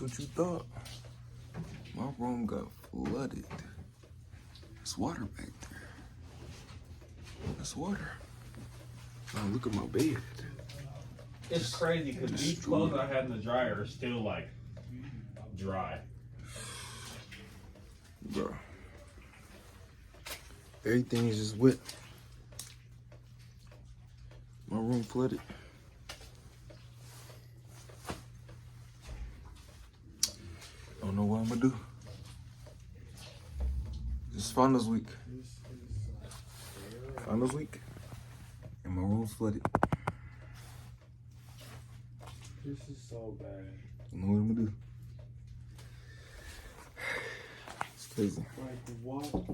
That's what you thought. My room got flooded. There's water back there. That's water. Now look at my bed. It's crazy because these clothes I had in the dryer are still like dry. Bro. Everything is just wet. My room flooded. I don't know what I'm gonna do. It's finals week. Finals week. And my room's flooded. This is so bad. I don't know what I'm gonna do. It's crazy. Like what?